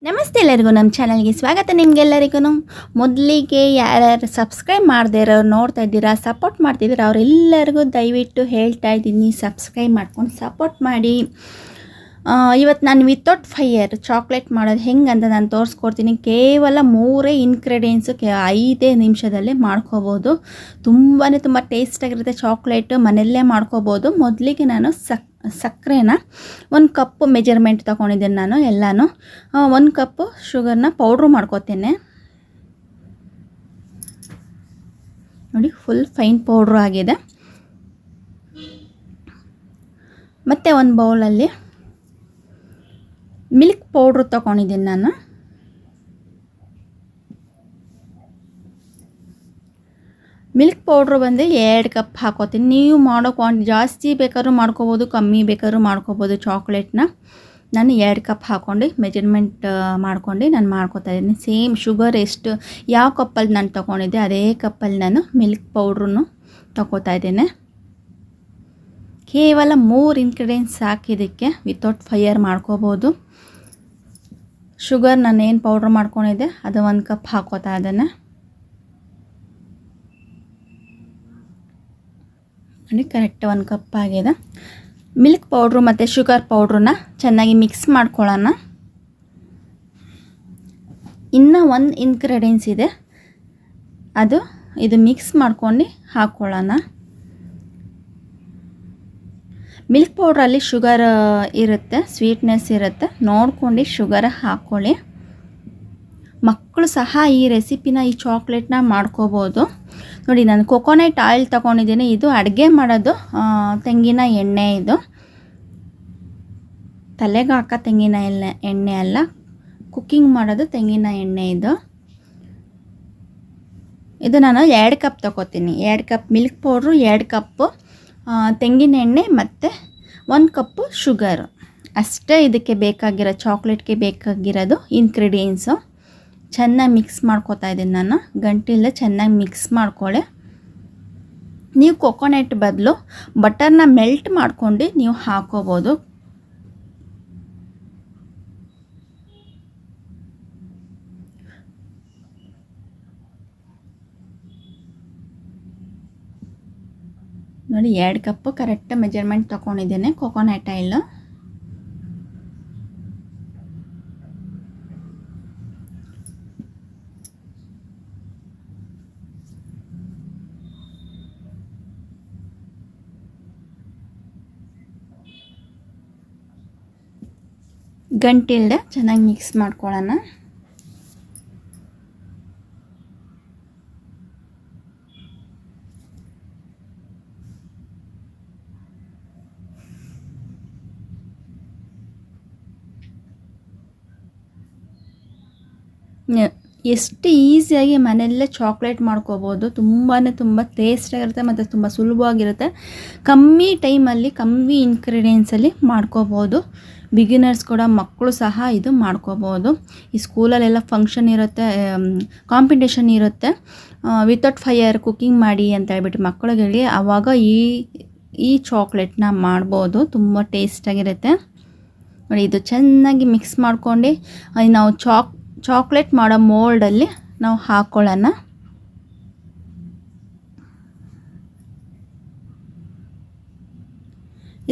ನಮಸ್ತೆ ಎಲ್ಲರಿಗೂ ನಮ್ಮ ಚಾನಲ್ಗೆ ಸ್ವಾಗತ. ನಿಮಗೆಲ್ಲರಿಗೂ ಮೊದಲಿಗೆ ಯಾರ್ಯಾರು ಸಬ್ಸ್ಕ್ರೈಬ್ ಮಾಡದೇ ಇರೋರು ನೋಡ್ತಾ ಇದ್ದೀರಾ, ಸಪೋರ್ಟ್ ಮಾಡ್ತಿದ್ದೀರಾ, ಅವರೆಲ್ಲರಿಗೂ ದಯವಿಟ್ಟು ಹೇಳ್ತಾ ಇದ್ದೀನಿ ಸಬ್ಸ್ಕ್ರೈಬ್ ಮಾಡ್ಕೊಂಡು ಸಪೋರ್ಟ್ ಮಾಡಿ. ಇವತ್ತು ನಾನು ವಿತೌಟ್ ಫೈಯರ್ ಚಾಕ್ಲೇಟ್ ಮಾಡೋದು ಹೆಂಗೆ ಅಂತ ನಾನು ತೋರಿಸ್ಕೊಡ್ತೀನಿ. ಕೇವಲ 3 ಇಂಗ್ರೀಡಿಯೆಂಟ್ಸು 5 ನಿಮಿಷದಲ್ಲೇ ಮಾಡ್ಕೋಬೋದು. ತುಂಬ ಟೇಸ್ಟಾಗಿರುತ್ತೆ. ಚಾಕ್ಲೇಟು ಮನೆಯಲ್ಲೇ ಮಾಡ್ಕೋಬೋದು. ಮೊದಲಿಗೆ ನಾನು ಸಕ್ಕರೆನ 1 ಕಪ್ಪು ಮೆಜರ್ಮೆಂಟ್ ತೊಗೊಂಡಿದ್ದೇನೆ. ನಾನು ಎಲ್ಲನೂ 1 ಕಪ್ಪು ಶುಗರ್ನ ಪೌಡ್ರು ಮಾಡ್ಕೋತೇನೆ. ನೋಡಿ, ಫುಲ್ ಫೈನ್ ಪೌಡ್ರು ಆಗಿದೆ. ಮತ್ತು ಒಂದು ಬೌಲಲ್ಲಿ ಮಿಲ್ಕ್ ಪೌಡ್ರು ತೊಗೊಂಡಿದ್ದೀನಿ. ನಾನು ಮಿಲ್ಕ್ ಪೌಡ್ರು ಬಂದು 2 ಕಪ್ ಹಾಕೋತೀನಿ. ನೀವು ಮಾಡೋ ಜಾಸ್ತಿ ಬೇಕಾದ್ರೂ ಮಾಡ್ಕೋಬೋದು, ಕಮ್ಮಿ ಬೇಕಾದ್ರೂ ಮಾಡ್ಕೋಬೋದು. ಚಾಕ್ಲೇಟ್ನ ನಾನು 2 ಕಪ್ ಹಾಕ್ಕೊಂಡು ಮೆಜರ್ಮೆಂಟ್ ಮಾಡ್ಕೊಂಡು ನಾನು ಮಾಡ್ಕೋತಾ ಇದ್ದೀನಿ. ಸೇಮ್ ಶುಗರ್ ಎಷ್ಟು ಯಾವ ಕಪ್ಪಲ್ಲಿ ನಾನು ತೊಗೊಂಡಿದ್ದೆ ಅದೇ ಕಪ್ಪಲ್ಲಿ ನಾನು ಮಿಲ್ಕ್ ಪೌಡ್ರೂ ತೊಗೋತಾ ಇದ್ದೇನೆ. ಕೇವಲ 3 ಇಂಗ್ರೀಡಿಯೆಂಟ್ಸ್ ಹಾಕಿದ್ದಕ್ಕೆ ವಿತೌಟ್ ಫೈಯರ್ ಮಾಡ್ಕೋಬೋದು. ಶುಗರ್ ನಾನು ಏನು ಪೌಡ್ರ್ ಮಾಡ್ಕೊಂಡಿದ್ದೆ ಅದು 1 ಕಪ್ ಹಾಕೋತಾ ಇದ್ದೇನೆ. ನೋಡಿ, ಕರೆಕ್ಟ್ 1 ಕಪ್ ಆಗಿದೆ. ಮಿಲ್ಕ್ ಪೌಡ್ರು ಮತ್ತು ಶುಗರ್ ಪೌಡ್ರನ್ನ ಚೆನ್ನಾಗಿ ಮಿಕ್ಸ್ ಮಾಡ್ಕೊಳ್ಳೋಣ. ಇನ್ನೂ 1 ಇಂಗ್ರೀಡಿಯೆಂಟ್ಸ್ ಇದೆ, ಇದು ಮಿಕ್ಸ್ ಮಾಡ್ಕೊಂಡು ಹಾಕ್ಕೊಳ್ಳೋಣ. ಮಿಲ್ಕ್ ಪೌಡ್ರಲ್ಲಿ ಶುಗರ್ ಇರುತ್ತೆ, ಸ್ವೀಟ್ನೆಸ್ ಇರುತ್ತೆ, ನೋಡ್ಕೊಂಡು ಶುಗರ್ ಹಾಕ್ಕೊಳ್ಳಿ. ಮಕ್ಕಳು ಸಹ ಈ ರೆಸಿಪಿನ, ಈ ಚಾಕ್ಲೇಟ್ನ ಮಾಡ್ಕೋಬೋದು. ನೋಡಿ, ನಾನು ಕೊಕೊನಟ್ ಆಯಿಲ್ ತೊಗೊಂಡಿದ್ದೀನಿ. ಇದು ಅಡುಗೆ ಮಾಡೋದು ತೆಂಗಿನ ಎಣ್ಣೆ. ಇದು ತಲೆಗೆ ಹಾಕೋ ತೆಂಗಿನ ಎಣ್ಣೆ ಅಲ್ಲ, ಕುಕ್ಕಿಂಗ್ ಮಾಡೋದು ತೆಂಗಿನ ಎಣ್ಣೆ. ಇದು ನಾನು 2 ಕಪ್ ತೊಗೋತೀನಿ. 2 ಕಪ್ ಮಿಲ್ಕ್ ಪೌಡ್ರು, 2 ಕಪ್ಪು ತೆಂಗಿನ ಎಣ್ಣೆ ಮತ್ತು 1 ಕಪ್ಪು ಶುಗರು ಅಷ್ಟೇ ಇದಕ್ಕೆ ಬೇಕಾಗಿರೋ, ಚಾಕ್ಲೇಟ್ಗೆ ಬೇಕಾಗಿರೋದು ಇಂಗ್ರೀಡಿಯೆಂಟ್ಸು. ಚೆನ್ನಾಗಿ ಮಿಕ್ಸ್ ಮಾಡ್ಕೋತಾ ಇದ್ದೀನಿ ನಾನು. ಗಂಟಿಲ್ಲ ಚೆನ್ನಾಗಿ ಮಿಕ್ಸ್ ಮಾಡ್ಕೊಳ್ಳಿ. ನೀವು ಕೊಕೊನಟ್ ಬದಲು ಬಟರ್ನ ಮೆಲ್ಟ್ ಮಾಡ್ಕೊಂಡು ನೀವು ಹಾಕೋಬೋದು. ನೋಡಿ, 2 ಕಪ್ಪು ಕರೆಕ್ಟ್ ಮೆಜರ್ಮೆಂಟ್ ತೊಗೊಂಡಿದ್ದೇನೆ ಕೊಕೊನಟ್ ಆಯಿಲು. ಗಂಟಿಲ್ದೆ ಚೆನ್ನಾಗಿ ಮಿಕ್ಸ್ ಮಾಡ್ಕೊಳ್ಳೋಣ. ಎಷ್ಟು ಈಸಿಯಾಗಿ ಮನೆಯಲ್ಲೇ ಚಾಕ್ಲೇಟ್ ಮಾಡ್ಕೋಬೋದು. ತುಂಬ ಟೇಸ್ಟಾಗಿರುತ್ತೆ ಮತ್ತು ತುಂಬ ಸುಲಭವಾಗಿರುತ್ತೆ. ಕಮ್ಮಿ ಟೈಮಲ್ಲಿ, ಕಮ್ಮಿ ಇಂಗ್ರೀಡಿಯೆಂಟ್ಸಲ್ಲಿ ಮಾಡ್ಕೋಬೋದು. ಬಿಗಿನರ್ಸ್ ಕೂಡ, ಮಕ್ಕಳು ಸಹ ಇದು ಮಾಡ್ಕೋಬೋದು. ಈ ಸ್ಕೂಲಲ್ಲೆಲ್ಲ ಫಂಕ್ಷನ್ ಇರುತ್ತೆ, ಕಾಂಪಿಟೇಷನ್ ಇರುತ್ತೆ, ವಿತೌಟ್ ಫೈಯರ್ ಕುಕ್ಕಿಂಗ್ ಮಾಡಿ ಅಂತ ಹೇಳ್ಬಿಟ್ಟು ಮಕ್ಕಳಿಗೆ, ಆವಾಗ ಈ ಚಾಕ್ಲೇಟ್ನ ಮಾಡ್ಬೋದು. ತುಂಬ ಟೇಸ್ಟಾಗಿರುತ್ತೆ. ನೋಡಿ, ಇದು ಚೆನ್ನಾಗಿ ಮಿಕ್ಸ್ ಮಾಡ್ಕೊಂಡು ನಾವು ಚಾಕ್ಲೇಟ್ ಮಾಡೋ ಮೋಲ್ಡಲ್ಲಿ ನಾವು ಹಾಕ್ಕೊಳ್ಳೋಣ.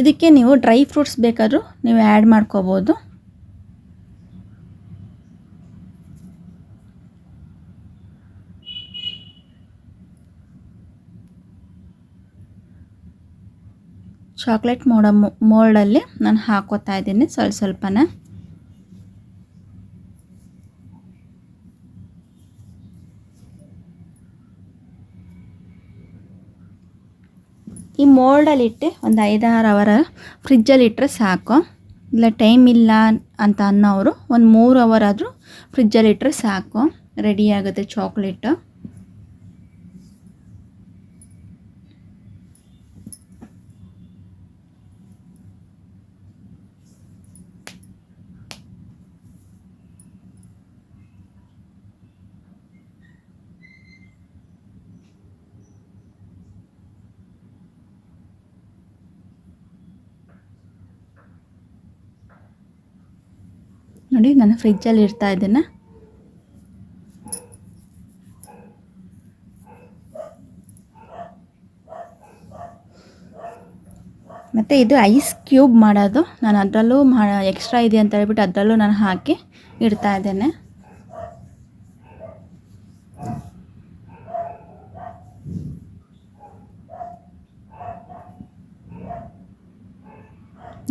ಇದಕ್ಕೆ ನೀವು ಡ್ರೈ ಫ್ರೂಟ್ಸ್ ಬೇಕಾದರೂ ನೀವು ಆ್ಯಡ್ ಮಾಡ್ಕೋಬೋದು. ಚಾಕ್ಲೇಟ್ ಮಾಡೋ ಮೋಲ್ಡಲ್ಲಿ ನಾನು ಹಾಕೋತಾ ಇದ್ದೀನಿ ಸ್ವಲ್ಪನೇ. ಈ ಮೋಲ್ಡಲ್ಲಿಟ್ಟು ಒಂದು 5-6 ಅವರ್ ಫ್ರಿಜ್ಜಲ್ಲಿಟ್ಟರೆ ಸಾಕು. ಇಲ್ಲ ಟೈಮ್ ಇಲ್ಲ ಅಂತ ಅನ್ನೋರು ಒಂದು 3 ಅವರ್ ಆದರೂ ಫ್ರಿಜ್ಜಲ್ಲಿಟ್ಟರೆ ಸಾಕು, ರೆಡಿ ಆಗುತ್ತೆ ಚಾಕ್ಲೇಟು. ನೋಡಿ ನಾನು ಫ್ರಿಜ್ಜಲ್ಲಿ ಇಡ್ತಾ ಇದ್ದೇನೆ. ಮತ್ತು ಇದು ಐಸ್ ಕ್ಯೂಬ್ ಮಾಡೋದು, ನಾನು ಅದರಲ್ಲೂ ಎಕ್ಸ್ಟ್ರಾ ಇದೆ ಅಂತ ಹೇಳ್ಬಿಟ್ಟು ಅದರಲ್ಲೂ ನಾನು ಹಾಕಿ ಇಡ್ತಾ ಇದ್ದೇನೆ.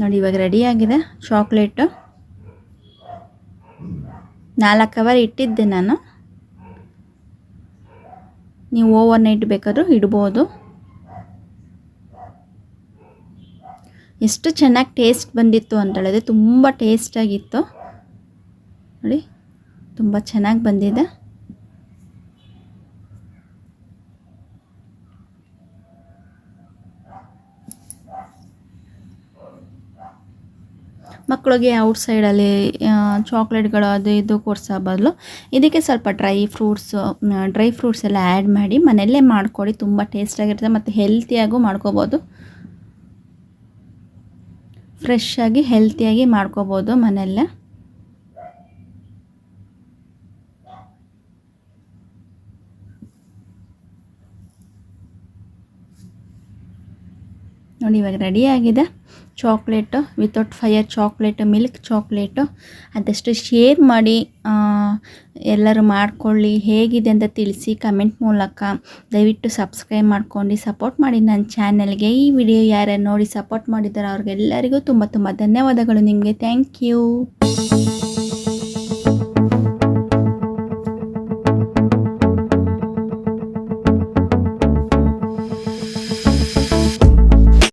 ನೋಡಿ ಇವಾಗ ರೆಡಿಯಾಗಿದೆ ಚಾಕ್ಲೇಟು. 4 ಅವರ್ ಇಟ್ಟಿದ್ದೆ ನಾನು, ನೀವು ಓವರ್ ನೈಟ್ ಬೇಕಾದರೂ ಇಡ್ಬೋದು. ಎಷ್ಟು ಚೆನ್ನಾಗಿ ಟೇಸ್ಟ್ ಬಂದಿತ್ತು ಅಂತ ಹೇಳಿದ್ರೆ, ತುಂಬ ಟೇಸ್ಟಾಗಿತ್ತು ನೋಡಿ, ತುಂಬ ಚೆನ್ನಾಗಿ ಬಂದಿದೆ. ಮಕ್ಕಳಿಗೆ ಔಟ್ಸೈಡಲ್ಲಿ ಚಾಕ್ಲೇಟ್ಗಳು ಅದು ಇದು ಕೊಡ್ಸೋ ಬದಲು ಇದಕ್ಕೆ ಸ್ವಲ್ಪ ಡ್ರೈ ಫ್ರೂಟ್ಸ್ ಎಲ್ಲ ಆ್ಯಡ್ ಮಾಡಿ ಮನೆಯಲ್ಲೇ ಮಾಡಿಕೊಡಿ, ತುಂಬ ಟೇಸ್ಟಾಗಿರುತ್ತೆ ಮತ್ತು ಹೆಲ್ತಿಯಾಗೂ ಮಾಡ್ಕೋಬೋದು. ಫ್ರೆಶ್ಶಾಗಿ ಹೆಲ್ತಿಯಾಗಿ ಮಾಡ್ಕೋಬೋದು ಮನೆಯಲ್ಲೇ. ನೋಡಿ ಇವಾಗ ರೆಡಿಯಾಗಿದೆ chocolate, without fire chocolate, milk chocolate. ಆದಷ್ಟು ಶೇರ್ ಮಾಡಿ, ಎಲ್ಲರೂ ಮಾಡ್ಕೊಳ್ಳಿ, ಹೇಗಿದೆ ಅಂತ ತಿಳಿಸಿ ಕಮೆಂಟ್ ಮೂಲಕ. ದಯವಿಟ್ಟು ಸಬ್ಸ್ಕ್ರೈಬ್ ಮಾಡ್ಕೊಂಡು ಸಪೋರ್ಟ್ ಮಾಡಿ ನನ್ನ ಚಾನಲ್ಗೆ. ಈ ವಿಡಿಯೋ ಯಾರ್ಯಾರು ನೋಡಿ ಸಪೋರ್ಟ್ ಮಾಡಿದ್ದಾರೆ ಅವ್ರಿಗೆಲ್ಲರಿಗೂ ತುಂಬ ತುಂಬ ಧನ್ಯವಾದಗಳು ನಿಮಗೆ. Thank you.